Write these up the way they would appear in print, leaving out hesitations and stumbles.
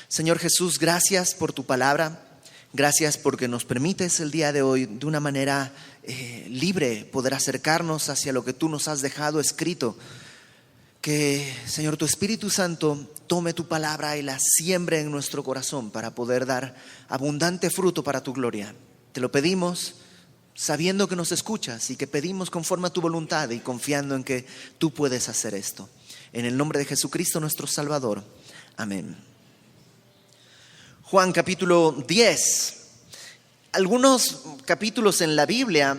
Señor Jesús, gracias por tu palabra. Gracias porque nos permites el día de hoy de una manera libre poder acercarnos hacia lo que tú nos has dejado escrito. Que, Señor, tu Espíritu Santo tome tu palabra y la siembre en nuestro corazón para poder dar abundante fruto para tu gloria. Te lo pedimos sabiendo que nos escuchas y que pedimos conforme a tu voluntad y confiando en que tú puedes hacer esto. En el nombre de Jesucristo nuestro Salvador. Amén. Juan capítulo 10. Algunos capítulos en la Biblia,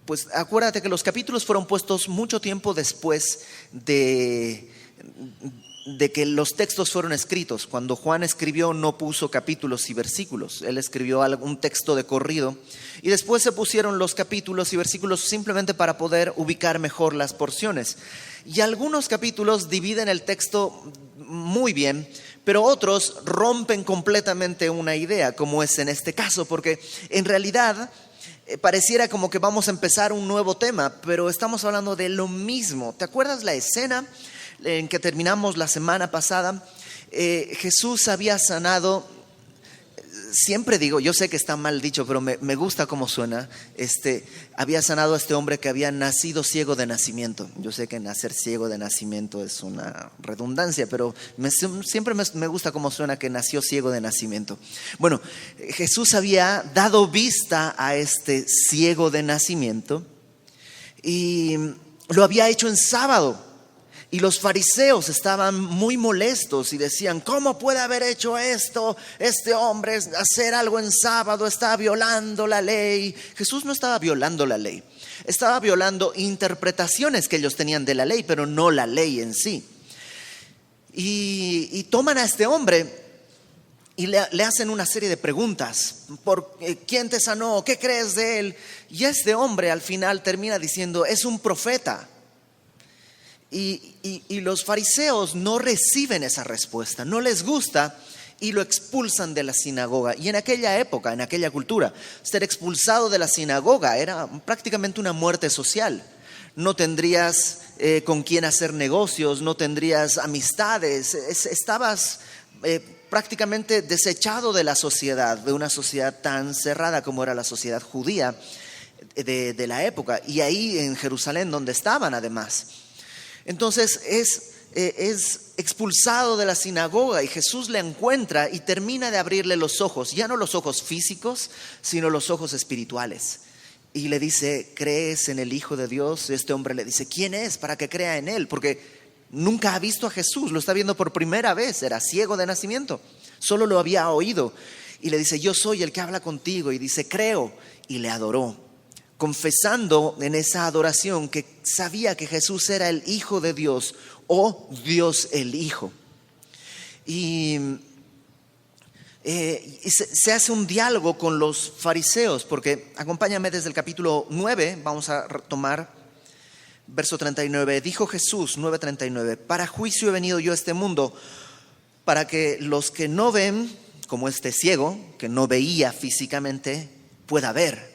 pues acuérdate que los capítulos fueron puestos mucho tiempo después de que los textos fueron escritos. Cuando Juan escribió no puso capítulos y versículos, él escribió un texto de corrido y después se pusieron los capítulos y versículos simplemente para poder ubicar mejor las porciones. Y algunos capítulos dividen el texto muy bien, pero otros rompen completamente una idea, como es en este caso, porque en realidad pareciera como que vamos a empezar un nuevo tema, pero estamos hablando de lo mismo. ¿Te acuerdas la escena en que terminamos la semana pasada? Jesús había sanado, siempre digo, yo sé que está mal dicho, pero me gusta cómo suena. Había sanado a este hombre que había nacido ciego de nacimiento. Yo sé que nacer ciego de nacimiento es una redundancia, pero siempre me gusta cómo suena que nació ciego de nacimiento. Bueno, Jesús había dado vista a este ciego de nacimiento y lo había hecho en sábado. Y los fariseos estaban muy molestos y decían, ¿cómo puede haber hecho esto? Este hombre hacer algo en sábado, está violando la ley. Jesús no estaba violando la ley, estaba violando interpretaciones que ellos tenían de la ley, pero no la ley en sí. Y toman a este hombre y le hacen una serie de preguntas. ¿Quién te sanó? ¿Qué crees de él? Y este hombre al final termina diciendo, es un profeta. Y los fariseos no reciben esa respuesta, no les gusta y lo expulsan de la sinagoga. Y en aquella época, en aquella cultura, ser expulsado de la sinagoga era prácticamente una muerte social. No tendrías con quién hacer negocios, no tendrías amistades, estabas prácticamente desechado de la sociedad, de una sociedad tan cerrada como era la sociedad judía de la época. Y ahí en Jerusalén donde estaban además. Entonces es expulsado de la sinagoga y Jesús le encuentra y termina de abrirle los ojos, ya no los ojos físicos, sino los ojos espirituales. Y le dice, ¿crees en el Hijo de Dios? Este hombre le dice, ¿quién es para que crea en él? Porque nunca ha visto a Jesús, lo está viendo por primera vez, era ciego de nacimiento, solo lo había oído. Y le dice, yo soy el que habla contigo. Y dice, creo, y le adoró, confesando en esa adoración que sabía que Jesús era el Hijo de Dios o Dios el Hijo. Y se hace un diálogo con los fariseos, porque acompáñame desde el capítulo 9, vamos a retomar verso 39. Dijo Jesús, 9:39, para juicio he venido yo a este mundo, para que los que no ven, como este ciego, que no veía físicamente, pueda ver.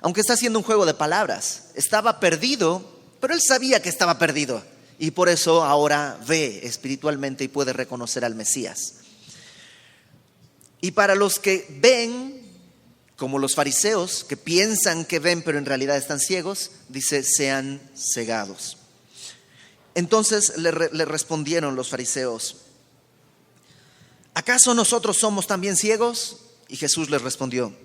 Aunque está haciendo un juego de palabras, estaba perdido, pero él sabía que estaba perdido y por eso ahora ve espiritualmente y puede reconocer al Mesías. Y para los que ven, como los fariseos, que piensan que ven pero en realidad están ciegos, dice, sean cegados. Entonces le respondieron los fariseos, ¿acaso nosotros somos también ciegos? Y Jesús les respondió,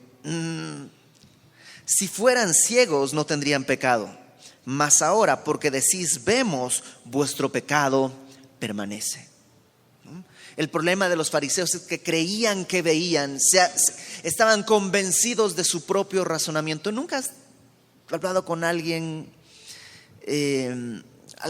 si fueran ciegos no tendrían pecado, mas ahora porque decís vemos, vuestro pecado permanece. El problema de los fariseos es que creían que veían, estaban convencidos de su propio razonamiento. ¿Nunca has hablado con alguien,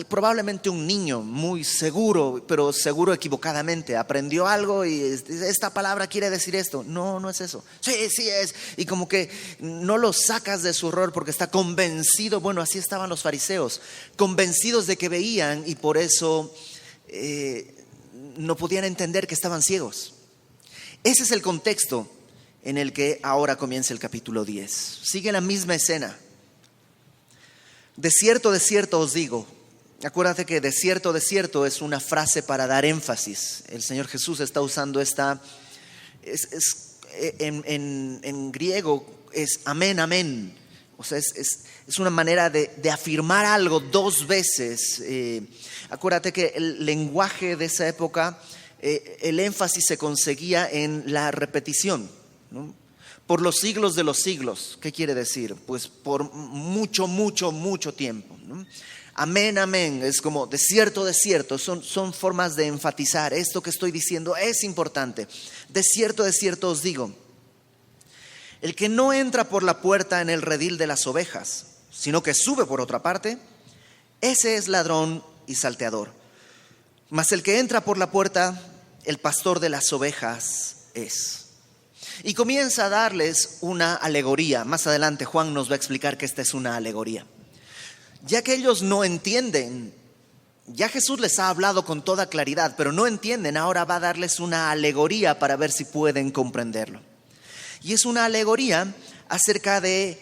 probablemente un niño muy seguro, pero seguro equivocadamente, aprendió algo y esta palabra quiere decir esto? No es eso. Sí es. Y como que no lo sacas de su error porque está convencido. Bueno, así estaban los fariseos, convencidos de que veían y por eso no podían entender que estaban ciegos. Ese es el contexto en el que ahora comienza el capítulo 10. Sigue la misma escena. De cierto os digo, Acuérdate que desierto, desierto es una frase para dar énfasis. El Señor Jesús está usando en griego es amén, amén. O sea, es una manera de afirmar algo dos veces. Acuérdate que el lenguaje de esa época, el énfasis se conseguía en la repetición, ¿no? Por los siglos de los siglos. ¿Qué quiere decir? Pues por mucho, mucho, mucho tiempo, ¿no? Amén, amén, es como desierto, desierto, son formas de enfatizar, esto que estoy diciendo es importante. Desierto, desierto os digo, el que no entra por la puerta en el redil de las ovejas, sino que sube por otra parte, ese es ladrón y salteador. Mas el que entra por la puerta, el pastor de las ovejas es. Y comienza a darles una alegoría. Más adelante Juan nos va a explicar que esta es una alegoría. Ya que ellos no entienden, ya Jesús les ha hablado con toda claridad, pero no entienden, ahora va a darles una alegoría para ver si pueden comprenderlo. Y es una alegoría acerca de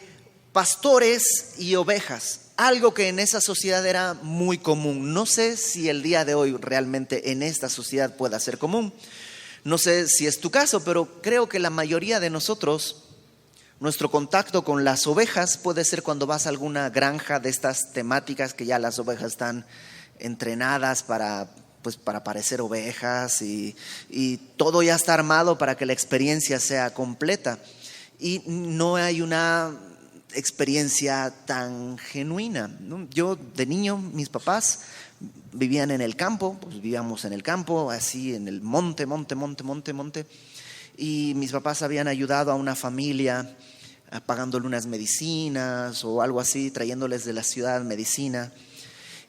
pastores y ovejas, algo que en esa sociedad era muy común. No sé si el día de hoy realmente en esta sociedad pueda ser común. No sé si es tu caso, pero creo que la mayoría de nosotros, nuestro contacto con las ovejas puede ser cuando vas a alguna granja de estas temáticas que ya las ovejas están entrenadas para parecer ovejas y todo ya está armado para que la experiencia sea completa. Y no hay una experiencia tan genuina, ¿no? Yo de niño, mis papás vivían en el campo, pues vivíamos en el campo, así en el monte. Y mis papás habían ayudado a una familia pagándole unas medicinas o algo así, trayéndoles de la ciudad medicina.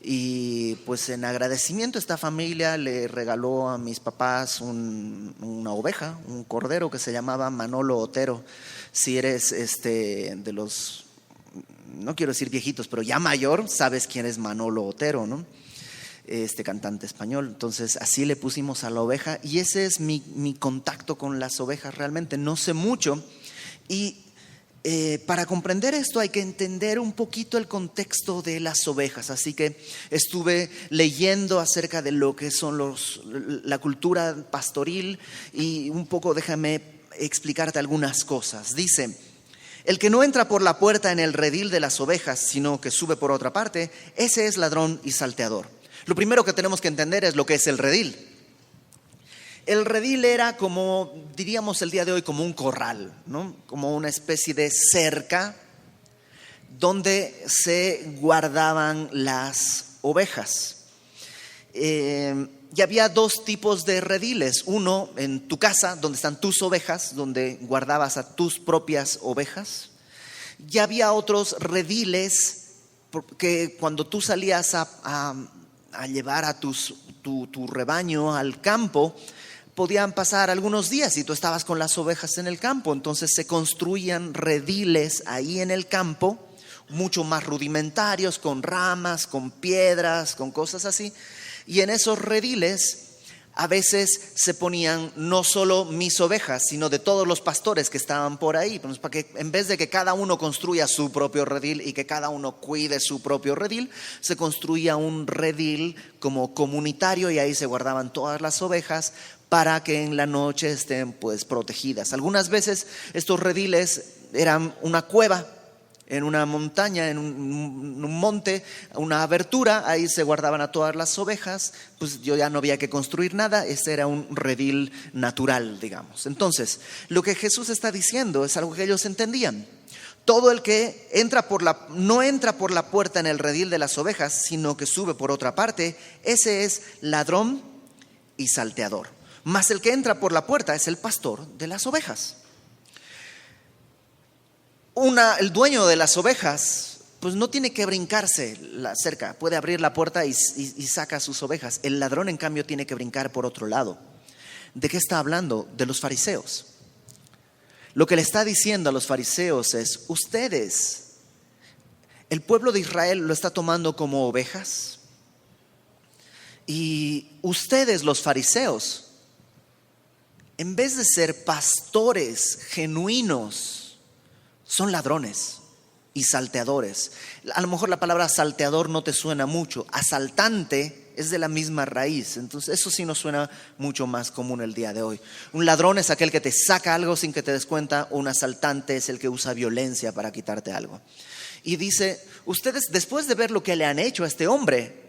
Y pues en agradecimiento esta familia le regaló a mis papás una oveja, un cordero que se llamaba Manolo Otero. Si eres de los, no quiero decir viejitos, pero ya mayor, sabes quién es Manolo Otero, ¿no? Este cantante español. Entonces así le pusimos a la oveja y ese es mi contacto con las ovejas realmente. No sé mucho y para comprender esto hay que entender un poquito el contexto de las ovejas. Así que estuve leyendo acerca de lo que son la cultura pastoril y un poco déjame explicarte algunas cosas. Dice: el que no entra por la puerta en el redil de las ovejas, sino que sube por otra parte, ese es ladrón y salteador. Lo primero que tenemos que entender es lo que es el redil. El redil era como, diríamos el día de hoy, como un corral, ¿no? Como una especie de cerca donde se guardaban las ovejas. Y había dos tipos de rediles. Uno en tu casa, donde están tus ovejas, donde guardabas a tus propias ovejas. Y había otros rediles que cuando tú salías a llevar a tu rebaño al campo, podían pasar algunos días y tú estabas con las ovejas en el campo. Entonces se construían rediles ahí en el campo, mucho más rudimentarios, con ramas, con piedras, con cosas así. Y en esos rediles a veces se ponían no solo mis ovejas, sino de todos los pastores que estaban por ahí, pues para que en vez de que cada uno construya su propio redil y que cada uno cuide su propio redil, se construía un redil como comunitario y ahí se guardaban todas las ovejas para que en la noche estén pues protegidas. Algunas veces estos rediles eran una cueva en una montaña, en un monte, una abertura, ahí se guardaban a todas las ovejas, pues yo ya no había que construir nada, este era un redil natural, digamos. Entonces, lo que Jesús está diciendo es algo que ellos entendían. Todo el que no entra por la puerta en el redil de las ovejas, sino que sube por otra parte, ese es ladrón y salteador. Mas el que entra por la puerta es el pastor de las ovejas. El dueño de las ovejas pues no tiene que brincarse la cerca, puede abrir la puerta y saca sus ovejas. El ladrón en cambio tiene que brincar por otro lado. ¿De qué está hablando? De los fariseos. Lo que le está diciendo a los fariseos es: ustedes, el pueblo de Israel lo está tomando como ovejas y ustedes, los fariseos, en vez de ser pastores genuinos, son ladrones. y salteadores. A lo mejor la palabra salteador no te suena mucho. Asaltante es de la misma raíz. Entonces eso sí nos suena mucho más común el día de hoy. Un ladrón es aquel que te saca algo sin que te des cuenta. Un asaltante es el que usa violencia para quitarte algo. Y dice, ustedes después de ver lo que le han hecho a este hombre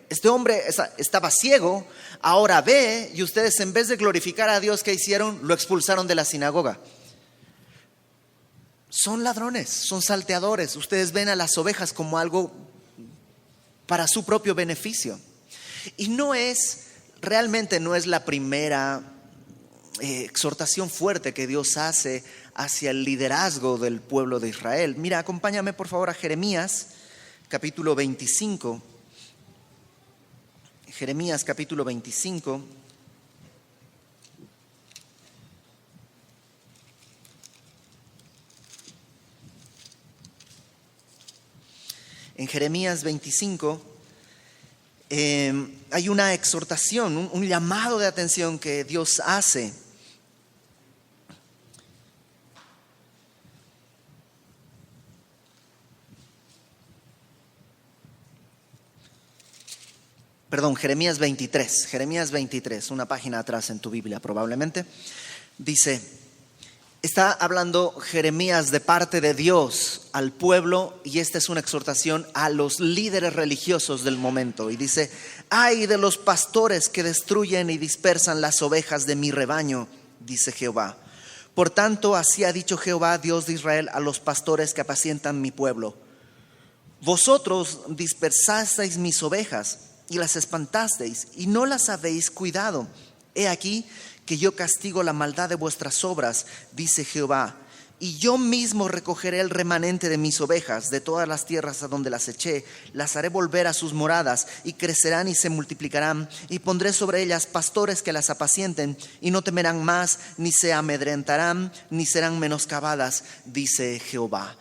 estaba ciego, ahora ve, y ustedes en vez de glorificar a Dios, ¿qué hicieron? Lo expulsaron de la sinagoga. Son ladrones, son salteadores. Ustedes ven a las ovejas como algo para su propio beneficio. Y realmente no es la primera exhortación fuerte que Dios hace hacia el liderazgo del pueblo de Israel. Mira, acompáñame por favor a Jeremías, capítulo 25. Jeremías, capítulo 25. En Jeremías 25 hay una exhortación, un llamado de atención que Dios hace. Jeremías 23, una página atrás en tu Biblia probablemente. Dice, está hablando Jeremías de parte de Dios al pueblo, y esta es una exhortación a los líderes religiosos del momento. Y dice, ay de los pastores que destruyen y dispersan las ovejas de mi rebaño, dice Jehová. Por tanto, así ha dicho Jehová, Dios de Israel, a los pastores que apacientan mi pueblo. Vosotros dispersasteis mis ovejas y las espantasteis, y no las habéis cuidado. He aquí que yo castigo la maldad de vuestras obras, dice Jehová, y yo mismo recogeré el remanente de mis ovejas de todas las tierras a donde las eché, las haré volver a sus moradas, y crecerán y se multiplicarán, y pondré sobre ellas pastores que las apacienten, y no temerán más, ni se amedrentarán, ni serán menoscabadas, dice Jehová.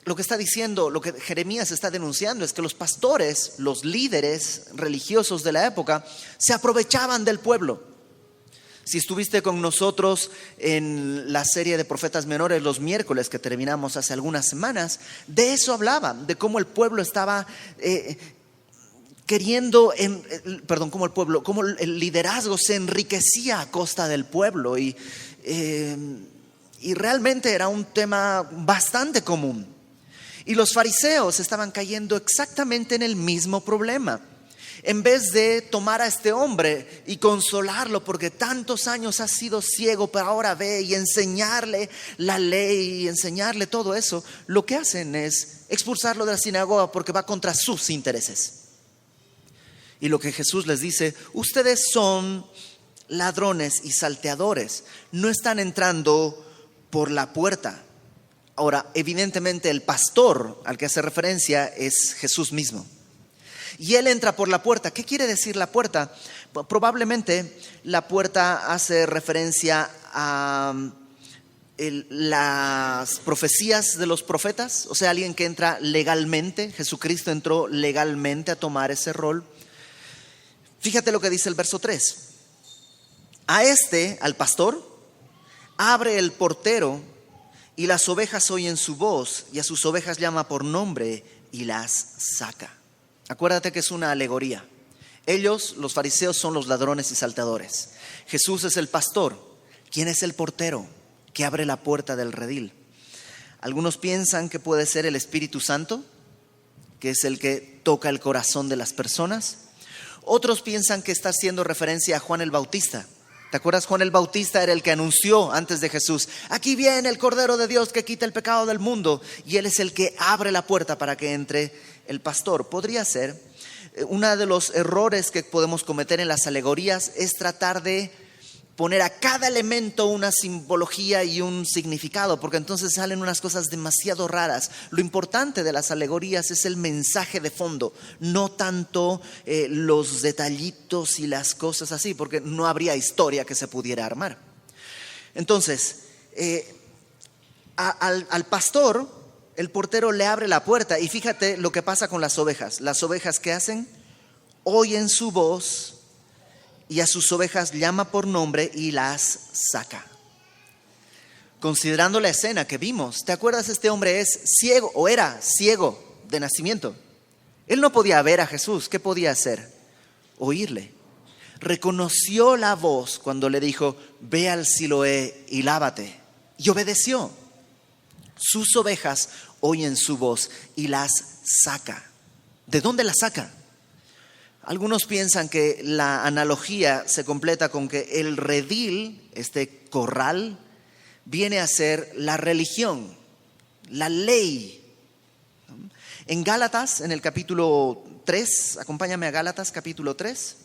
Lo que está diciendo, lo que Jeremías está denunciando es que los pastores, los líderes religiosos de la época, se aprovechaban del pueblo. Si estuviste con nosotros en la serie de profetas menores los miércoles que terminamos hace algunas semanas, de eso hablaba, de cómo el pueblo estaba cómo el liderazgo se enriquecía a costa del pueblo y realmente era un tema bastante común. Y los fariseos estaban cayendo exactamente en el mismo problema. En vez de tomar a este hombre y consolarlo porque tantos años ha sido ciego, pero ahora ve, y enseñarle la ley y enseñarle todo eso, lo que hacen es expulsarlo de la sinagoga porque va contra sus intereses. Y lo que Jesús les dice, ustedes son ladrones y salteadores, no están entrando por la puerta. Ahora, evidentemente el pastor al que hace referencia es Jesús mismo. Y él entra por la puerta. ¿Qué quiere decir la puerta? Probablemente la puerta hace referencia a las profecías de los profetas. O sea, alguien que entra legalmente. Jesucristo entró legalmente a tomar ese rol. Fíjate lo que dice el verso 3. Al pastor, abre el portero, y las ovejas oyen su voz, y a sus ovejas llama por nombre y las saca. Acuérdate que es una alegoría. Ellos, los fariseos, son los ladrones y salteadores. Jesús es el pastor. ¿Quién es el portero que abre la puerta del redil? Algunos piensan que puede ser el Espíritu Santo, que es el que toca el corazón de las personas. Otros piensan que está haciendo referencia a Juan el Bautista. ¿Te acuerdas? Juan el Bautista era el que anunció antes de Jesús, aquí viene el Cordero de Dios que quita el pecado del mundo, y él es el que abre la puerta para que entre el pastor. Podría ser. Uno de los errores que podemos cometer en las alegorías es tratar de poner a cada elemento una simbología y un significado, porque entonces salen unas cosas demasiado raras. Lo importante de las alegorías es el mensaje de fondo, no tanto los detallitos y las cosas así, porque no habría historia que se pudiera armar. Entonces, al pastor, el portero le abre la puerta, y fíjate lo que pasa con las ovejas. Las ovejas, ¿qué hacen? Oyen su voz, y a sus ovejas llama por nombre y las saca. considerando la escena que vimos. ¿Te acuerdas? Este hombre es ciego o era ciego de nacimiento. Él no podía ver a Jesús. ¿Qué podía hacer? Oírle. Reconoció la voz cuando le dijo: ve al Siloé y lávate. Y obedeció. Sus ovejas oyen su voz y las saca. ¿De dónde las saca? Algunos piensan que la analogía se completa con que el redil, este corral, viene a ser la religión, la ley. En Gálatas, en el capítulo 3, acompáñame a Gálatas capítulo 3.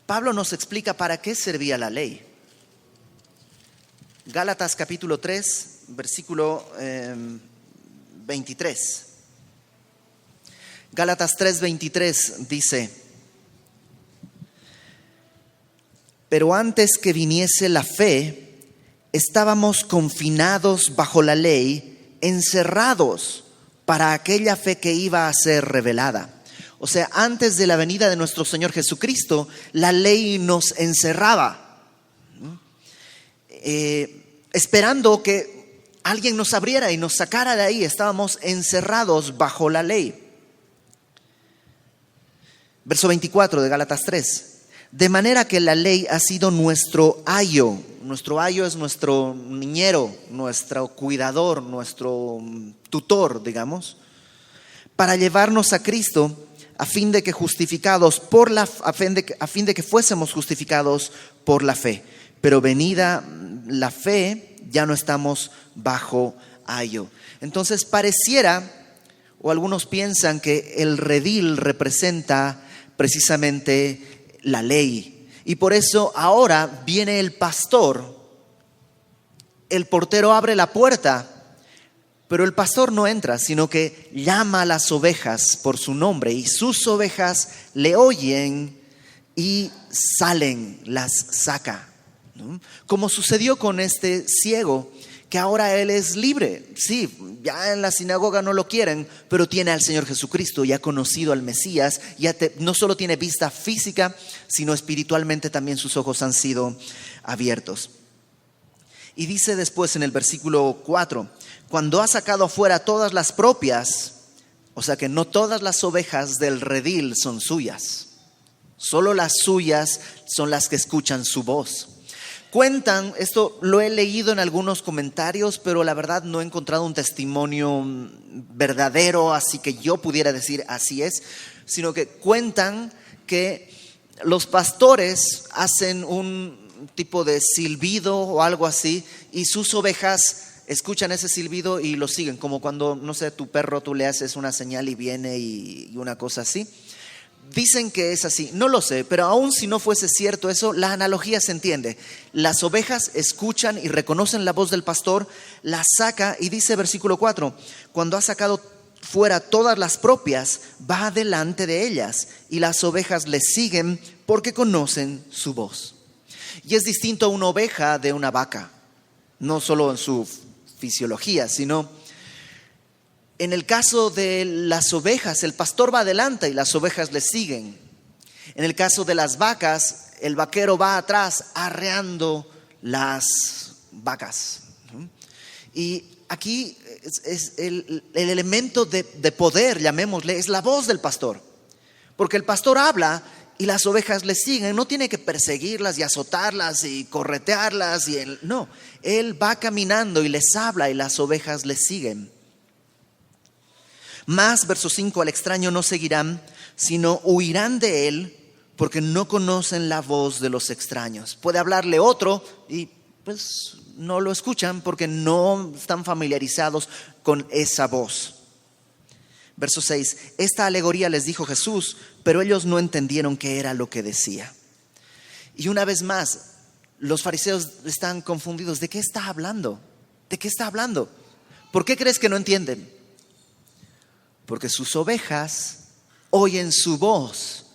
Pablo nos explica para qué servía la ley. Gálatas capítulo 3, versículo 23. Gálatas 3:23 dice: pero antes que viniese la fe, estábamos confinados bajo la ley, encerrados para aquella fe que iba a ser revelada. O sea, antes de la venida de nuestro Señor Jesucristo, la ley nos encerraba, esperando que alguien nos abriera y nos sacara de ahí. Estábamos encerrados bajo la ley. Verso 24 de Gálatas 3. De manera que la ley ha sido nuestro ayo. Nuestro ayo es nuestro niñero, nuestro cuidador, nuestro tutor, digamos, para llevarnos a Cristo, a fin de que fuésemos justificados por la fe. Pero venida la fe, ya no estamos bajo ayo. Entonces pareciera, o algunos piensan, que el redil representa precisamente la ley. Y por eso ahora viene el pastor, el portero abre la puerta, pero el pastor no entra, sino que llama a las ovejas por su nombre, y sus ovejas le oyen y salen, las saca, ¿no? Como sucedió con este ciego, que ahora él es libre. Sí, ya en la sinagoga no lo quieren, pero tiene al Señor Jesucristo, ya ha conocido al Mesías, no solo tiene vista física, sino espiritualmente también sus ojos han sido abiertos. Y dice después en el versículo 4, cuando ha sacado afuera todas las propias, o sea que no todas las ovejas del redil son suyas, solo las suyas son las que escuchan su voz. Cuentan, esto lo he leído en algunos comentarios, pero la verdad no he encontrado un testimonio verdadero, así que yo pudiera decir así es, sino que cuentan que los pastores hacen un tipo de silbido o algo así, y sus ovejas escuchan ese silbido y lo siguen, como cuando, no sé, tu perro, tú le haces una señal y viene y una cosa así. Dicen que es así, no lo sé, pero aun si no fuese cierto eso, la analogía se entiende. Las ovejas escuchan y reconocen la voz del pastor, las saca, y dice versículo 4, cuando ha sacado fuera todas las propias, va delante de ellas, y las ovejas le siguen porque conocen su voz. Y es distinto una oveja de una vaca, no solo en su fisiología, sino en el caso de las ovejas, el pastor va adelante y las ovejas le siguen. En el caso de las vacas, el vaquero va atrás arreando las vacas. Y aquí es el elemento de poder, llamémosle, es la voz del pastor. Porque el pastor habla y las ovejas le siguen. No tiene que perseguirlas y azotarlas y corretearlas. No, él va caminando y les habla y las ovejas le siguen. Más, verso 5, al extraño no seguirán, sino huirán de él, porque no conocen la voz de los extraños. Puede hablarle otro y pues no lo escuchan porque no están familiarizados con esa voz. Verso 6, esta alegoría les dijo Jesús, pero ellos no entendieron qué era lo que decía. Y una vez más, los fariseos están confundidos. ¿De qué está hablando? ¿De qué está hablando? ¿Por qué crees que no entienden? Porque sus ovejas oyen su voz,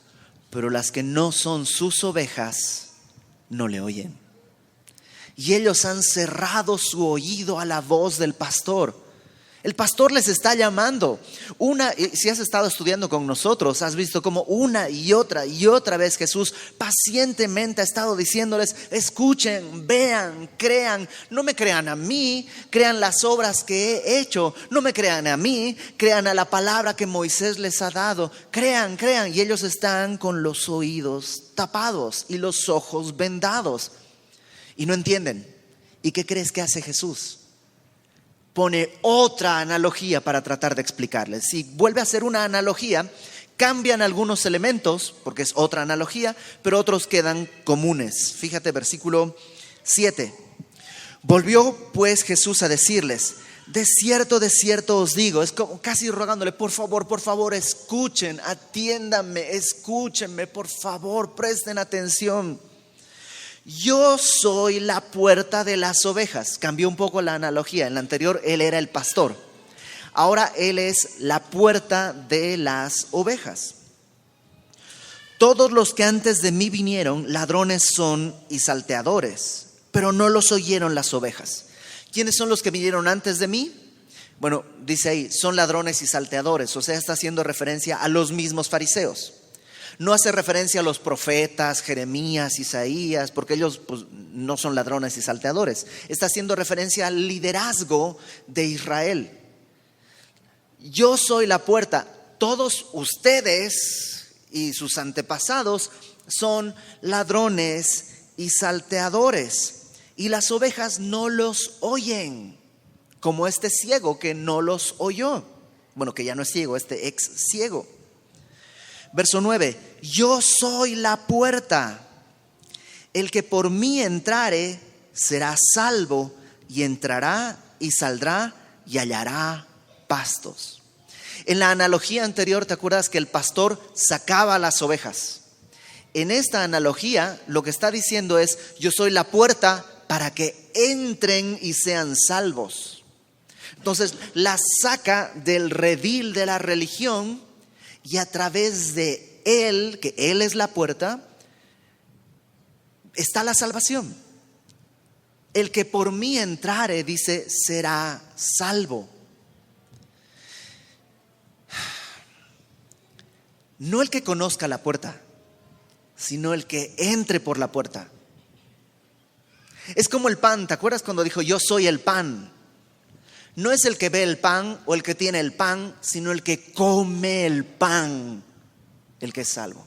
pero las que no son sus ovejas no le oyen. Y ellos han cerrado su oído a la voz del pastor. El pastor les está llamando. Si has estado estudiando con nosotros, has visto cómo una y otra vez Jesús pacientemente ha estado diciéndoles: escuchen, vean, crean. No me crean a mí, crean las obras que he hecho. No me crean a mí, crean a la palabra que Moisés les ha dado. Crean. Y ellos están con los oídos tapados y los ojos vendados. Y no entienden. ¿Y qué crees que hace Jesús? Pone otra analogía para tratar de explicarles. Si vuelve a hacer una analogía, cambian algunos elementos, porque es otra analogía, pero otros quedan comunes. Fíjate, versículo 7. Volvió pues Jesús a decirles: de cierto os digo, es como casi rogándole: por favor, escuchen, atiéndanme, escúchenme, por favor, presten atención. Yo soy la puerta de las ovejas. Cambió un poco la analogía. En la anterior él era el pastor. Ahora él es la puerta de las ovejas. Todos los que antes de mí vinieron, ladrones son y salteadores, pero no los oyeron las ovejas. ¿Quiénes son los que vinieron antes de mí? Bueno, dice ahí, son ladrones y salteadores. O sea, está haciendo referencia a los mismos fariseos. No hace referencia a los profetas, Jeremías, Isaías, porque ellos no son ladrones y salteadores. Está haciendo referencia al liderazgo de Israel. Yo soy la puerta. Todos ustedes y sus antepasados son ladrones y salteadores. Y las ovejas no los oyen, como este ciego que no los oyó. Bueno, que ya no es ciego, este ex ciego. Verso 9, yo soy la puerta. El que por mí entrare será salvo, y entrará y saldrá y hallará pastos. En la analogía anterior, ¿te acuerdas que el pastor sacaba las ovejas? En esta analogía lo que está diciendo es: yo soy la puerta para que entren y sean salvos. Entonces las saca del redil de la religión, y a través de él, que él es la puerta, está la salvación. El que por mí entrare, dice, será salvo. No el que conozca la puerta, sino el que entre por la puerta. Es como el pan. ¿Te acuerdas cuando dijo: yo soy el pan? No es el que ve el pan o el que tiene el pan, sino el que come el pan, el que es salvo.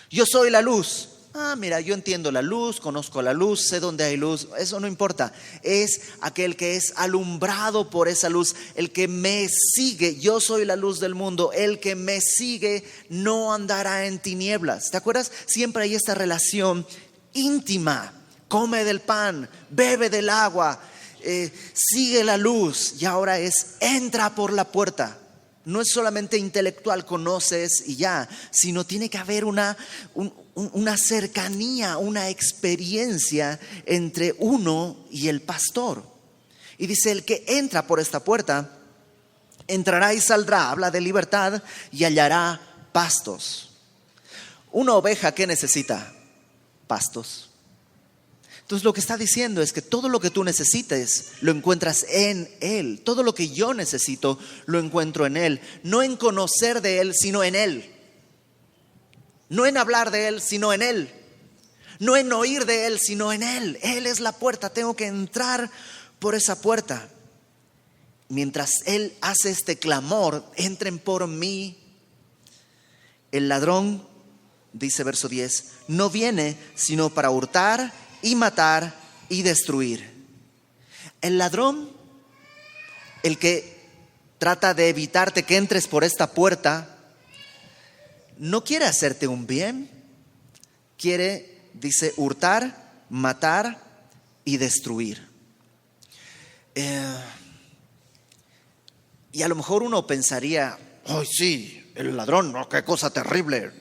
Yo soy la luz. Mira, yo entiendo la luz, conozco la luz, sé dónde hay luz. Eso no importa. Es aquel que es alumbrado por esa luz, el que me sigue. Yo soy la luz del mundo. El que me sigue no andará en tinieblas. ¿Te acuerdas? Siempre hay esta relación íntima. Come del pan, bebe del agua, sigue la luz. Y ahora es: entra por la puerta. No es solamente intelectual, conoces y ya, sino tiene que haber una cercanía, una experiencia entre uno y el pastor. Y dice: el que entra por esta puerta entrará y saldrá. Habla de libertad y hallará pastos. Una oveja, ¿qué necesita? Pastos. Entonces lo que está diciendo es que todo lo que tú necesites lo encuentras en Él. Todo lo que yo necesito lo encuentro en Él. No en conocer de Él, sino en Él. No en hablar de Él, sino en Él. No en oír de Él, sino en Él. Él es la puerta. Tengo que entrar por esa puerta. Mientras Él hace este clamor: entren por mí. El ladrón, dice verso 10, no viene sino para hurtar y matar y destruir. El ladrón, el que trata de evitarte que entres por esta puerta, no quiere hacerte un bien. Quiere, dice, hurtar, matar y destruir. Y a lo mejor uno pensaría: ¡ay, sí, el ladrón! ¡Oh, qué cosa terrible!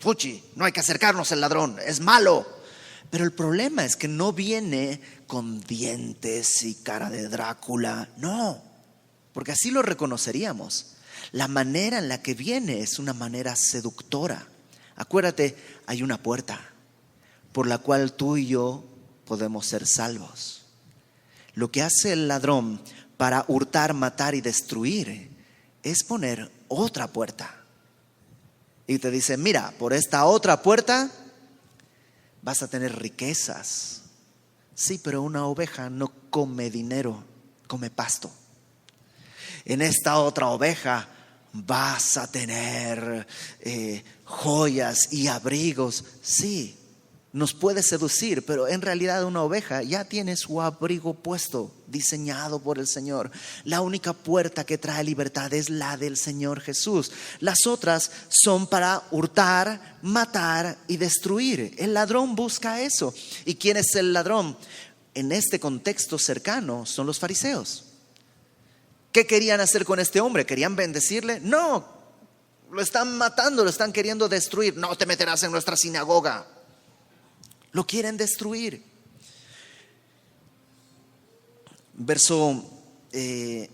¡Fuchi! No hay que acercarnos al ladrón, es malo. Pero el problema es que no viene con dientes y cara de Drácula. No, porque así lo reconoceríamos. La manera en la que viene es una manera seductora. Acuérdate, hay una puerta por la cual tú y yo podemos ser salvos. Lo que hace el ladrón para hurtar, matar y destruir, es poner otra puerta. Y te dice, mira, por esta otra puerta vas a tener riquezas. Sí, pero una oveja no come dinero, come pasto. En esta otra oveja vas a tener joyas y abrigos. Sí, nos puede seducir, pero en realidad una oveja ya tiene su abrigo puesto, diseñado por el Señor. La única puerta que trae libertad es la del Señor Jesús. Las otras son para hurtar, matar y destruir. El ladrón busca eso. ¿Y quién es el ladrón? En este contexto cercano son los fariseos. ¿Qué querían hacer con este hombre? ¿Querían bendecirle? No, lo están matando, lo están queriendo destruir. No te meterás en nuestra sinagoga. Lo quieren destruir. Verso 10.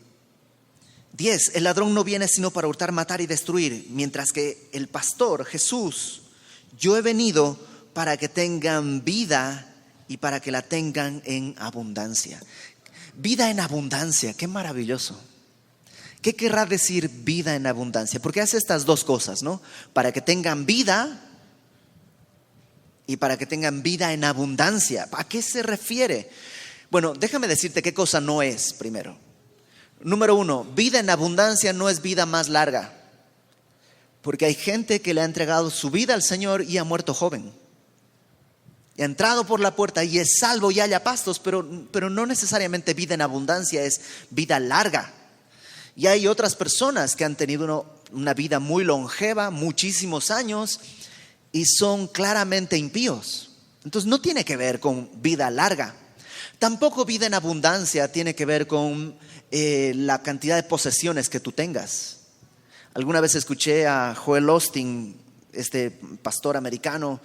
El ladrón no viene sino para hurtar, matar y destruir. Mientras que el pastor, Jesús, yo he venido para que tengan vida y para que la tengan en abundancia. Vida en abundancia, qué maravilloso. ¿Qué querrá decir vida en abundancia? Porque hace estas dos cosas, ¿no? Para que tengan vida y para que tengan vida en abundancia. ¿A qué se refiere? Bueno, déjame decirte qué cosa no es primero. Número 1, vida en abundancia no es vida más larga. Porque hay gente que le ha entregado su vida al Señor y ha muerto joven. Y ha entrado por la puerta y es salvo y halla pastos, pero no necesariamente vida en abundancia es vida larga. Y hay otras personas que han tenido una vida muy longeva, muchísimos años, y son claramente impíos. Entonces no tiene que ver con vida larga. Tampoco vida en abundancia tiene que ver con la cantidad de posesiones que tú tengas. Alguna vez escuché a Joel Osteen, este pastor americano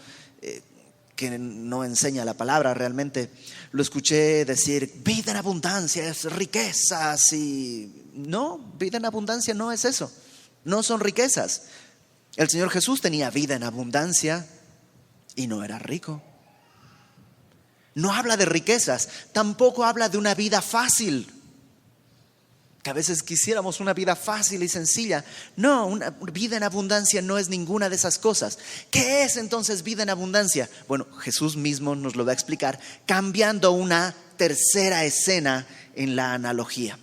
que no enseña la palabra realmente. Lo escuché decir, vida en abundancia es riquezas y... No, vida en abundancia no es eso. No son riquezas. El Señor Jesús tenía vida en abundancia y no era rico. No habla de riquezas, tampoco habla de una vida fácil. Que a veces quisiéramos una vida fácil y sencilla. No, una vida en abundancia no es ninguna de esas cosas. ¿Qué es entonces vida en abundancia? Bueno, Jesús mismo nos lo va a explicar cambiando una tercera escena en la analogía.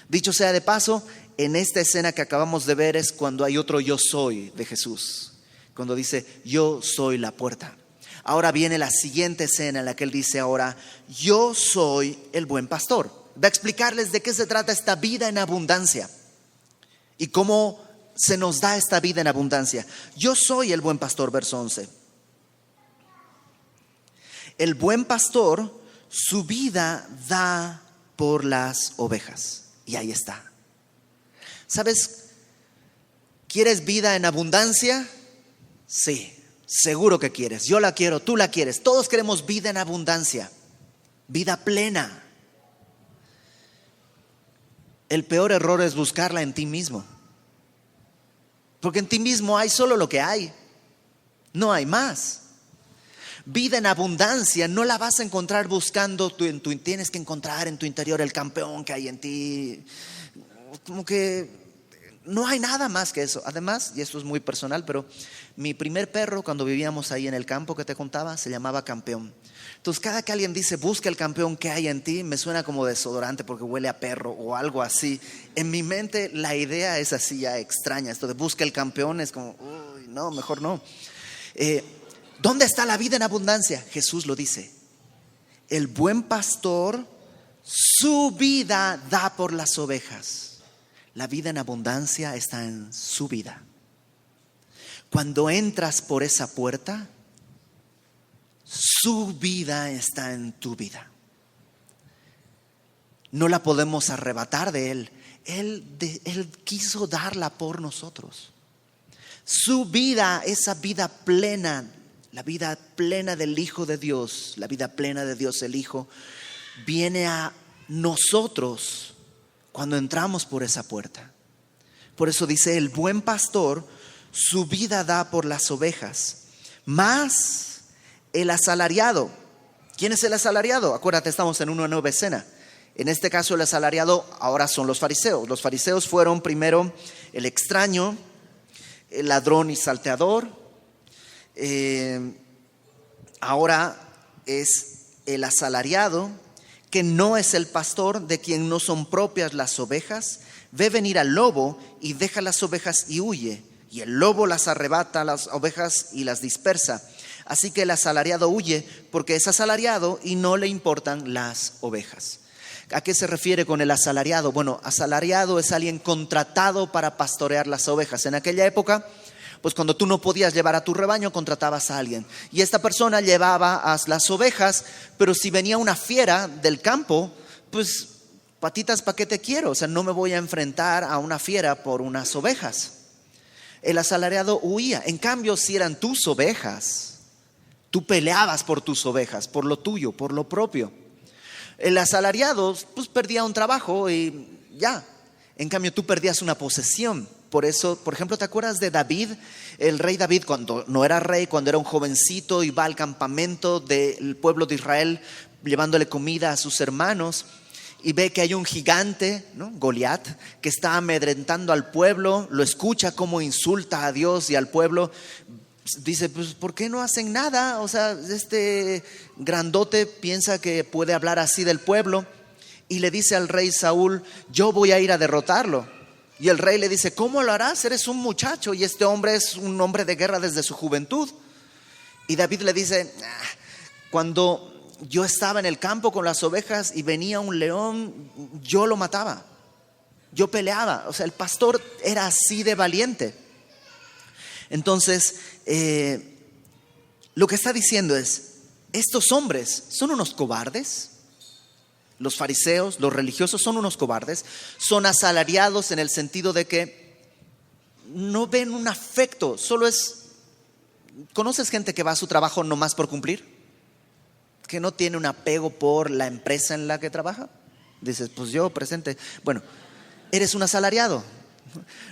Dicho sea de paso, en esta escena que acabamos de ver es cuando hay otro yo soy de Jesús. Cuando dice, yo soy la puerta. Ahora viene la siguiente escena en la que Él dice ahora, yo soy el buen pastor. Va a explicarles de qué se trata esta vida en abundancia y cómo se nos da esta vida en abundancia. Yo soy el buen pastor, verso 11. El buen pastor su vida da por las ovejas. Y ahí está. ¿Sabes? ¿Quieres vida en abundancia? Sí, seguro que quieres. Yo la quiero, tú la quieres. Todos queremos vida en abundancia, vida plena. El peor error es buscarla en ti mismo. Porque en ti mismo hay solo lo que hay. No hay más. Vida en abundancia no la vas a encontrar buscando, tienes que encontrar en tu interior el campeón que hay en ti. Como que no hay nada más que eso. Además, y esto es muy personal, pero mi primer perro cuando vivíamos ahí en el campo que te contaba se llamaba Campeón. Entonces cada que alguien dice busca el campeón que hay en ti, me suena como desodorante porque huele a perro o algo así. En mi mente la idea es así ya extraña. Esto de busca el campeón es como, uy, no, mejor no. ¿Dónde está la vida en abundancia? Jesús lo dice. El buen pastor su vida da por las ovejas. La vida en abundancia está en su vida. Cuando entras por esa puerta, su vida está en tu vida. No la podemos arrebatar de Él. Él quiso darla por nosotros. Su vida, esa vida plena, la vida plena del Hijo de Dios, la vida plena de Dios el Hijo, viene a nosotros cuando entramos por esa puerta. Por eso dice, el buen pastor su vida da por las ovejas. Más el asalariado. ¿Quién es el asalariado? Acuérdate, estamos en una nueva escena. En este caso el asalariado ahora son los fariseos. Los fariseos fueron primero el extraño, el ladrón y salteador. Ahora es el asalariado, que no es el pastor, de quien no son propias las ovejas. Ve venir al lobo y deja las ovejas y huye. Y el lobo las arrebata, las ovejas, y las dispersa. Así que el asalariado huye porque es asalariado y no le importan las ovejas. ¿A qué se refiere con el asalariado? Bueno, asalariado es alguien contratado para pastorear las ovejas. En aquella época, pues cuando tú no podías llevar a tu rebaño, contratabas a alguien. Y esta persona llevaba a las ovejas, pero si venía una fiera del campo, pues patitas, ¿para qué te quiero? O sea, no me voy a enfrentar a una fiera por unas ovejas. El asalariado huía. En cambio, si eran tus ovejas, tú peleabas por tus ovejas, por lo tuyo, por lo propio. El asalariado pues perdía un trabajo y ya. En cambio, tú perdías una posesión. Por eso, por ejemplo, ¿te acuerdas de David? El rey David, cuando no era rey, cuando era un jovencito, iba al campamento del pueblo de Israel llevándole comida a sus hermanos, y ve que hay un gigante, ¿no? Goliat, que está amedrentando al pueblo. Lo escucha cómo insulta a Dios y al pueblo. Dice, pues ¿por qué no hacen nada? O sea, este grandote piensa que puede hablar así del pueblo, y le dice al rey Saúl, yo voy a ir a derrotarlo. Y el rey le dice, ¿cómo lo harás? Eres un muchacho y este hombre es un hombre de guerra desde su juventud. Y David le dice, cuando yo estaba en el campo con las ovejas y venía un león, yo lo mataba, yo peleaba. O sea, el pastor era así de valiente. Entonces, lo que está diciendo es, estos hombres son unos cobardes. Los fariseos, los religiosos, son unos cobardes. Son asalariados en el sentido de que no ven un afecto. Solo es, ¿conoces gente que va a su trabajo nomás por cumplir? Que no tiene un apego por la empresa en la que trabaja. Dices, pues yo presente. Bueno, eres un asalariado.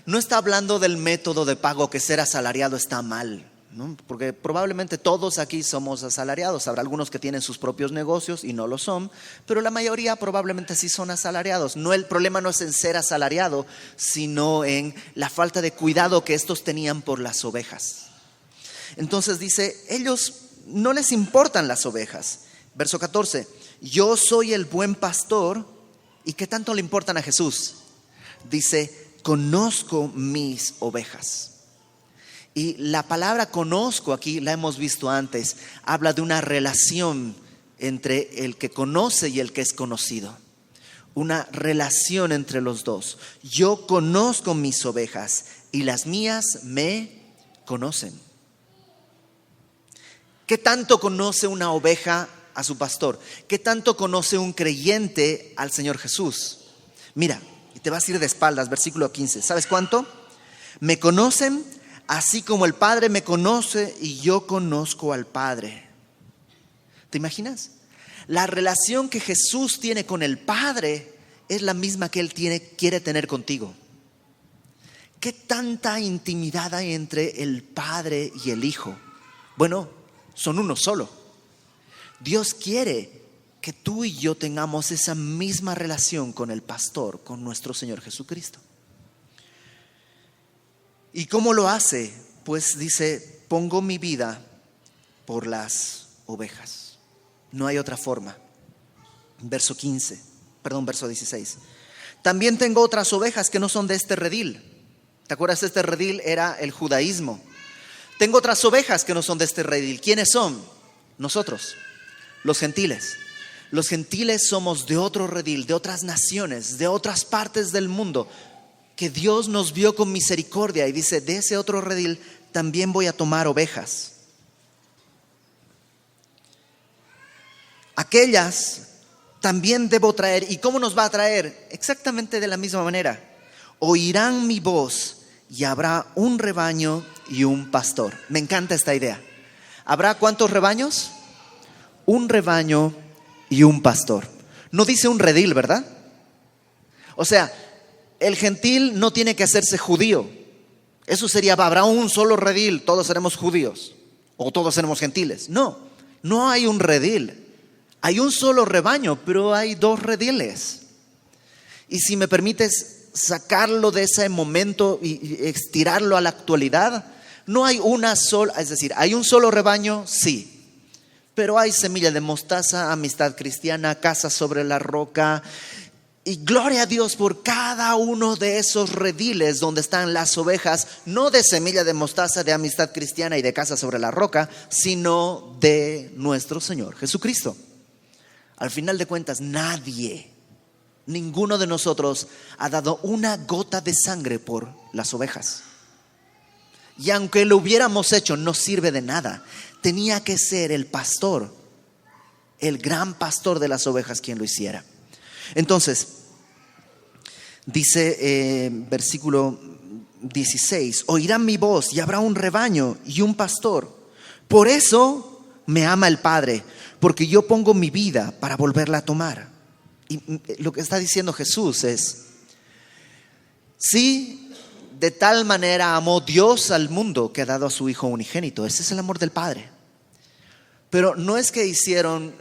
No está hablando del método de pago, que ser asalariado está mal, ¿no? Porque probablemente todos aquí somos asalariados. Habrá algunos que tienen sus propios negocios y no lo son, pero la mayoría probablemente sí son asalariados. No, el problema no es en ser asalariado, sino en la falta de cuidado que estos tenían por las ovejas. Entonces dice, ellos no les importan las ovejas. Verso 14, yo soy el buen pastor. ¿Y qué tanto le importan a Jesús? Dice, conozco mis ovejas. Y la palabra conozco aquí, la hemos visto antes, habla de una relación entre el que conoce y el que es conocido. Una relación entre los dos. Yo conozco mis ovejas y las mías me conocen. ¿Qué tanto conoce una oveja a su pastor? ¿Qué tanto conoce un creyente al Señor Jesús? Mira, y te vas a ir de espaldas, versículo 15. ¿Sabes cuánto? Me conocen así como el Padre me conoce y yo conozco al Padre. ¿Te imaginas? La relación que Jesús tiene con el Padre es la misma que Él quiere tener contigo. ¿Qué tanta intimidad hay entre el Padre y el Hijo? Bueno, son uno solo. Dios quiere que tú y yo tengamos esa misma relación con el pastor, con nuestro Señor Jesucristo. ¿Y cómo lo hace? Pues dice, pongo mi vida por las ovejas. No hay otra forma. Verso 16. También tengo otras ovejas que no son de este redil. ¿Te acuerdas? Este redil era el judaísmo. Tengo otras ovejas que no son de este redil. ¿Quiénes son? Nosotros, los gentiles. Los gentiles somos de otro redil, de otras naciones, de otras partes del mundo, que Dios nos vio con misericordia y dice, de ese otro redil también voy a tomar ovejas. Aquellas también debo traer. ¿Y cómo nos va a traer? Exactamente de la misma manera. Oirán mi voz y habrá un rebaño y un pastor. Me encanta esta idea. ¿Habrá cuántos rebaños? Un rebaño y un pastor. No dice un redil, ¿verdad? O sea, el gentil no tiene que hacerse judío. Eso sería, habrá un solo redil, todos seremos judíos o todos seremos gentiles. No hay un redil. Hay un solo rebaño, pero hay dos rediles. Y si me permites sacarlo de ese momento y estirarlo a la actualidad, no hay una sola, es decir, hay un solo rebaño, sí. Pero hay Semilla de Mostaza, Amistad Cristiana, Casa sobre la Roca. Y gloria a Dios por cada uno de esos rediles donde están las ovejas, no de Semilla de Mostaza, de Amistad Cristiana y de Casa sobre la Roca, sino de nuestro Señor Jesucristo. Al final de cuentas, ninguno de nosotros ha dado una gota de sangre por las ovejas. Y aunque lo hubiéramos hecho, no sirve de nada. Tenía que ser el pastor, el gran pastor de las ovejas, quien lo hiciera. Entonces, dice versículo 16: oirán mi voz y habrá un rebaño y un pastor. Por eso me ama el Padre, porque yo pongo mi vida para volverla a tomar. Y lo que está diciendo Jesús es: sí, de tal manera amó Dios al mundo que ha dado a su Hijo unigénito. Ese es el amor del Padre. Pero no es que hicieron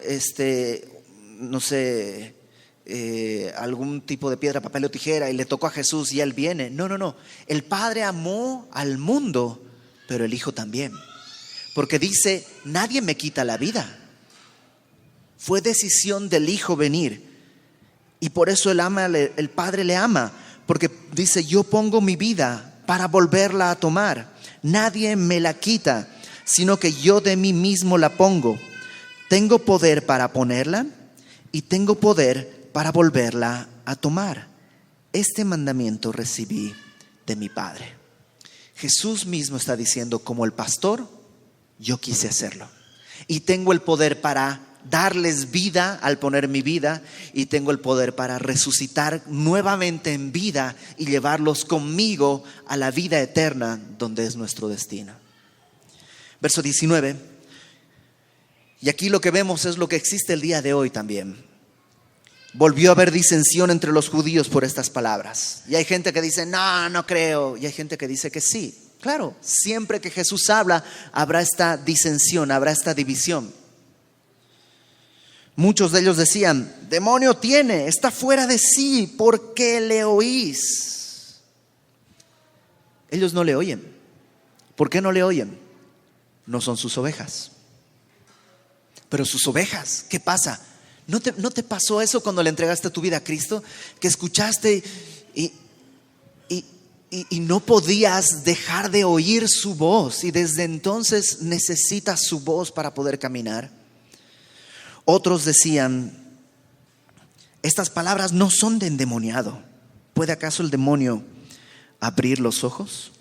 algún tipo de piedra, papel o tijera y le tocó a Jesús y Él viene. No. El Padre amó al mundo, pero el Hijo también. Porque dice: nadie me quita la vida. Fue decisión del Hijo venir. Y por eso el Padre le ama. Porque dice: yo pongo mi vida para volverla a tomar. Nadie me la quita, sino que yo de mí mismo la pongo. Tengo poder para ponerla y tengo poder para volverla a tomar. Este mandamiento recibí de mi Padre. Jesús mismo está diciendo: como el pastor, yo quise hacerlo. Y tengo el poder para darles vida al poner mi vida, y tengo el poder para resucitar nuevamente en vida y llevarlos conmigo a la vida eterna, donde es nuestro destino. Verso 19. Y aquí lo que vemos es lo que existe el día de hoy también. Volvió a haber disensión entre los judíos por estas palabras. Y hay gente que dice: no creo. Y hay gente que dice que sí. Claro, siempre que Jesús habla, habrá esta disensión, habrá esta división. Muchos de ellos decían: demonio tiene, está fuera de sí, ¿por qué le oís? Ellos no le oyen. ¿Por qué no le oyen? No son sus ovejas. Pero sus ovejas, ¿qué pasa? ¿No te pasó eso cuando le entregaste tu vida a Cristo? Que escuchaste y no podías dejar de oír su voz, y desde entonces necesitas su voz para poder caminar. Otros decían: estas palabras no son de endemoniado. ¿Puede acaso el demonio abrir los ojos?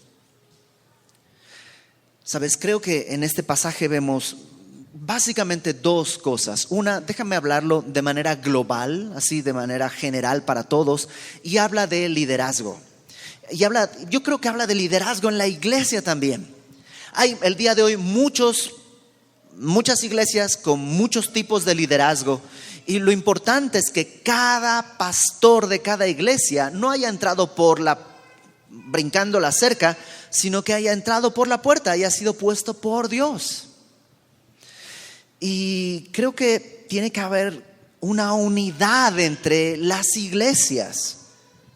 Sabes, creo que en este pasaje vemos básicamente dos cosas. Una, déjame hablarlo de manera global, así de manera general para todos, y habla de liderazgo. Yo creo que habla de liderazgo en la iglesia también. Hay el día de hoy muchas iglesias con muchos tipos de liderazgo, y lo importante es que cada pastor de cada iglesia no haya entrado brincando la cerca, sino que haya entrado por la puerta, haya sido puesto por Dios. Y creo que tiene que haber una unidad entre las iglesias.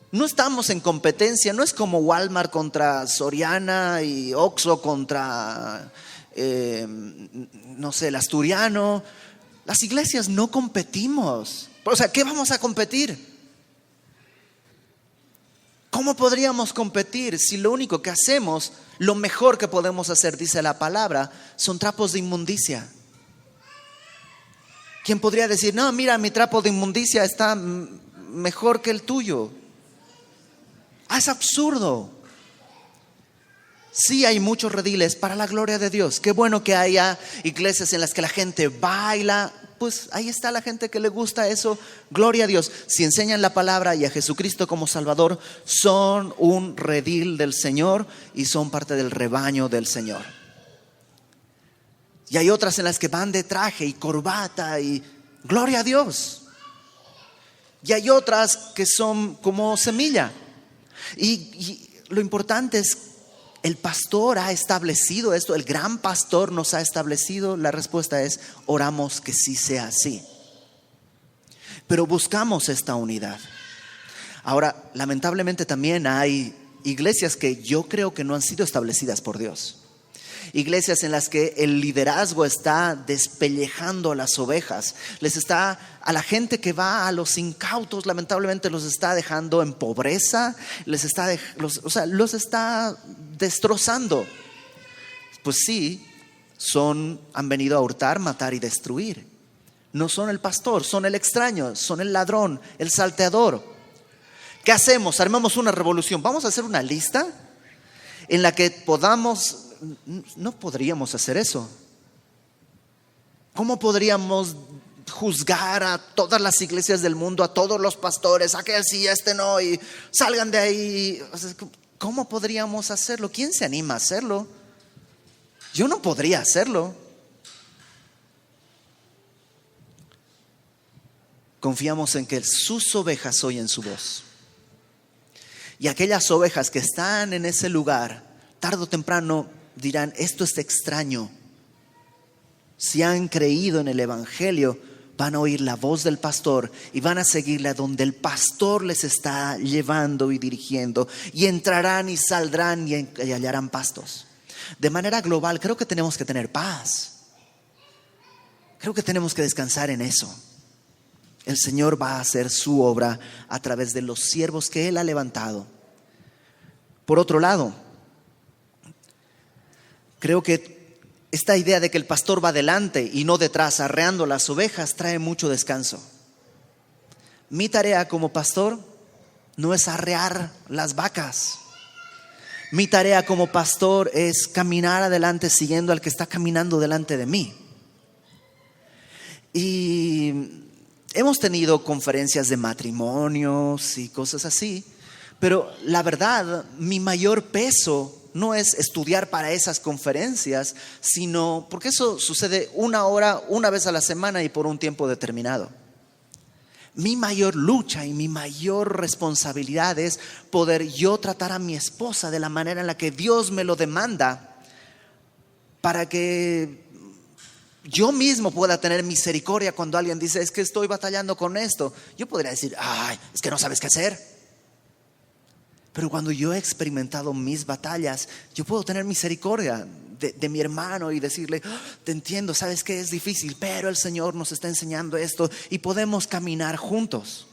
No estamos en competencia, no es como Walmart contra Soriana y Oxxo contra el Asturiano. Las iglesias no competimos. O sea, ¿qué vamos a competir? ¿Cómo podríamos competir si lo único que hacemos, lo mejor que podemos hacer, dice la palabra, son trapos de inmundicia? ¿Quién podría decir: no, mira, mi trapo de inmundicia está mejor que el tuyo? Es absurdo. Sí, hay muchos rediles para la gloria de Dios. Qué bueno que haya iglesias en las que la gente baila. Pues ahí está la gente que le gusta eso. Gloria a Dios. Si enseñan la palabra y a Jesucristo como Salvador, son un redil del Señor y son parte del rebaño del Señor. Y hay otras en las que van de traje y corbata y gloria a Dios. Y hay otras que son como Semilla. Y lo importante es: el pastor ha establecido esto, el gran pastor nos ha establecido. La respuesta es: oramos que sí sea así. pero buscamos esta unidad. Ahora, lamentablemente también hay iglesias que yo creo que no han sido establecidas por Dios. Iglesias en las que el liderazgo está despellejando a las ovejas. A la gente que va, a los incautos, lamentablemente los está dejando en pobreza, los está destrozando. Pues sí, han venido a hurtar, matar y destruir. No son el pastor, son el extraño, son el ladrón, el salteador. ¿Qué hacemos? Armamos una revolución. Vamos a hacer una lista en la que no podríamos hacer eso. ¿Cómo podríamos juzgar a todas las iglesias del mundo, a todos los pastores, aquel sí, este no, y salgan de ahí? ¿Cómo podríamos hacerlo? ¿Quién se anima a hacerlo? Yo no podría hacerlo. Confiamos en que sus ovejas oyen su voz. Y aquellas ovejas que están en ese lugar, tarde o temprano dirán: esto es extraño. Si han creído en el evangelio, van a oír la voz del pastor y van a seguirle a donde el pastor les está llevando y dirigiendo, y entrarán y saldrán y hallarán pastos. De manera global, creo que tenemos que tener paz. Creo que tenemos que descansar en eso. El Señor va a hacer su obra a través de los siervos que Él ha levantado. Por otro lado, creo que esta idea de que el pastor va delante y no detrás arreando las ovejas trae mucho descanso. Mi tarea como pastor no es arrear las vacas. Mi tarea como pastor es caminar adelante siguiendo al que está caminando delante de mí. Y hemos tenido conferencias de matrimonios y cosas así, pero la verdad, mi mayor peso no es estudiar para esas conferencias, sino porque eso sucede 1 hora, una vez a la semana y por un tiempo determinado. Mi mayor lucha y mi mayor responsabilidad es poder yo tratar a mi esposa de la manera en la que Dios me lo demanda, para que yo mismo pueda tener misericordia cuando alguien dice: es que estoy batallando con esto. Yo podría decir: ay, es que no sabes qué hacer. Pero cuando yo he experimentado mis batallas, yo puedo tener misericordia de mi hermano y decirle: te entiendo, sabes que es difícil, pero el Señor nos está enseñando esto y podemos caminar juntos.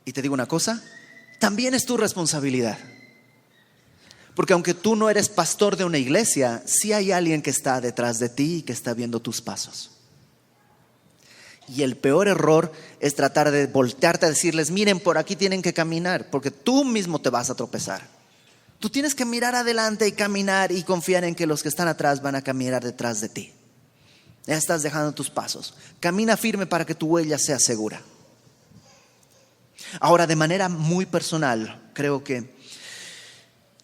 Y te digo una cosa, también es tu responsabilidad. Porque aunque tú no eres pastor de una iglesia, sí hay alguien que está detrás de ti y que está viendo tus pasos. Y el peor error es tratar de voltearte a decirles: miren, por aquí tienen que caminar, porque tú mismo te vas a tropezar. Tú tienes que mirar adelante y caminar y confiar en que los que están atrás van a caminar detrás de ti. Ya estás dejando tus pasos. Camina firme para que tu huella sea segura. Ahora, de manera muy personal, creo que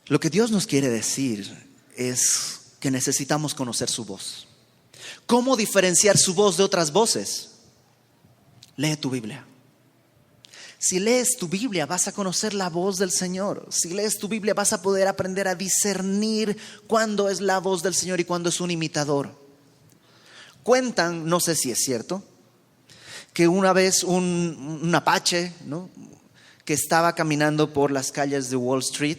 lo que Dios nos quiere decir es que necesitamos conocer su voz. ¿Cómo diferenciar su voz de otras voces? Lee tu Biblia. Si lees tu Biblia, vas a conocer la voz del Señor. Si lees tu Biblia, vas a poder aprender a discernir cuándo es la voz del Señor y cuándo es un imitador. Cuentan, no sé si es cierto, que una vez un apache, ¿no?, que estaba caminando por las calles de Wall Street,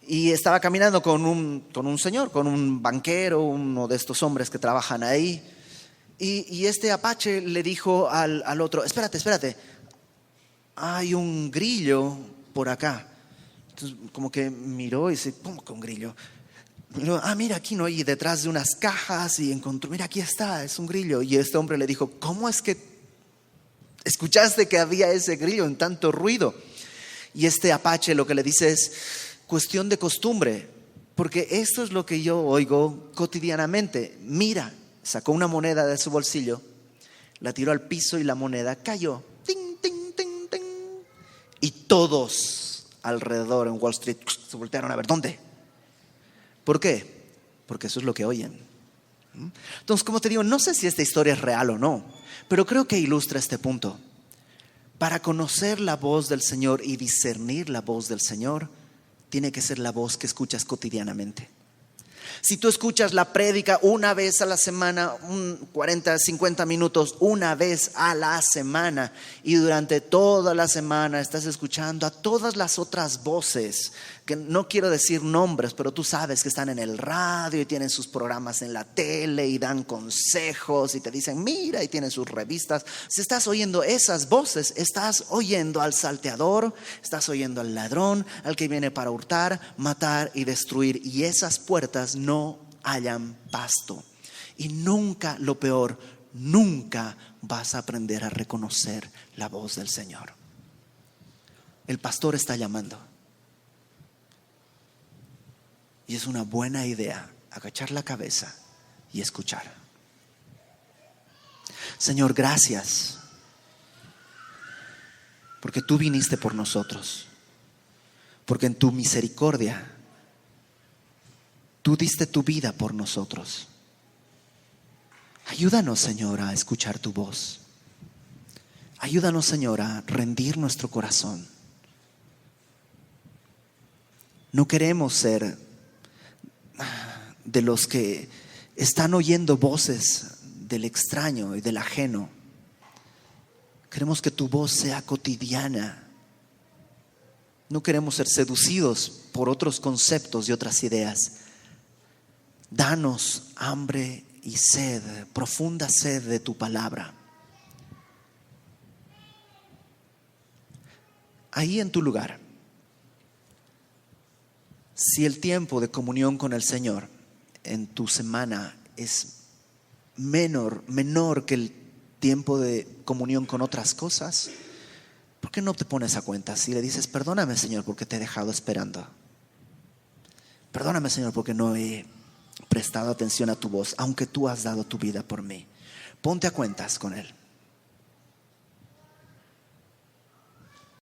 y estaba caminando con un señor, con un banquero, uno de estos hombres que trabajan ahí. Y este apache le dijo al otro: espérate, hay un grillo por acá. Entonces como que miró y dice: ¿cómo que un grillo? Mira aquí, ¿no? Y detrás de unas cajas, y encontró: mira, aquí está, es un grillo. Y este hombre le dijo: ¿cómo es que escuchaste que había ese grillo en tanto ruido? Y este apache lo que le dice es: cuestión de costumbre, porque esto es lo que yo oigo cotidianamente. Mira, sacó una moneda de su bolsillo, la tiró al piso y la moneda cayó. Ting, ting, ting, ting. Y todos alrededor en Wall Street se voltearon a ver dónde. ¿Por qué? Porque eso es lo que oyen. Entonces, como te digo, no sé si esta historia es real o no, pero creo que ilustra este punto. Para conocer la voz del Señor y discernir la voz del Señor, tiene que ser la voz que escuchas cotidianamente. Si tú escuchas la prédica una vez a la semana, 40, 50 minutos, una vez a la semana, y durante toda la semana estás escuchando a todas las otras voces, que no quiero decir nombres, pero tú sabes que están en el radio y tienen sus programas en la tele y dan consejos y te dicen mira, y tienen sus revistas. Si estás oyendo esas voces, estás oyendo al salteador, estás oyendo al ladrón, al que viene para hurtar, matar y destruir, y esas puertas no hallan pasto. Y nunca, lo peor, nunca vas a aprender a reconocer la voz del Señor. El pastor está llamando. Y es una buena idea agachar la cabeza y escuchar. Señor, gracias, porque tú viniste por nosotros, porque en tu misericordia tú diste tu vida por nosotros. Ayúdanos, Señor, a escuchar tu voz. Ayúdanos, Señor, a rendir nuestro corazón. No queremos ser de los que están oyendo voces del extraño y del ajeno. Queremos que tu voz sea cotidiana. No queremos ser seducidos por otros conceptos y otras ideas. Danos hambre y sed, profunda sed de tu palabra. Ahí en tu lugar, si el tiempo de comunión con el Señor en tu semana es menor que el tiempo de comunión con otras cosas, ¿por qué no te pones a cuenta? Si le dices, perdóname, Señor, porque te he dejado esperando. Perdóname, Señor, porque no he prestado atención a tu voz, aunque tú has dado tu vida por mí. Ponte a cuentas con Él.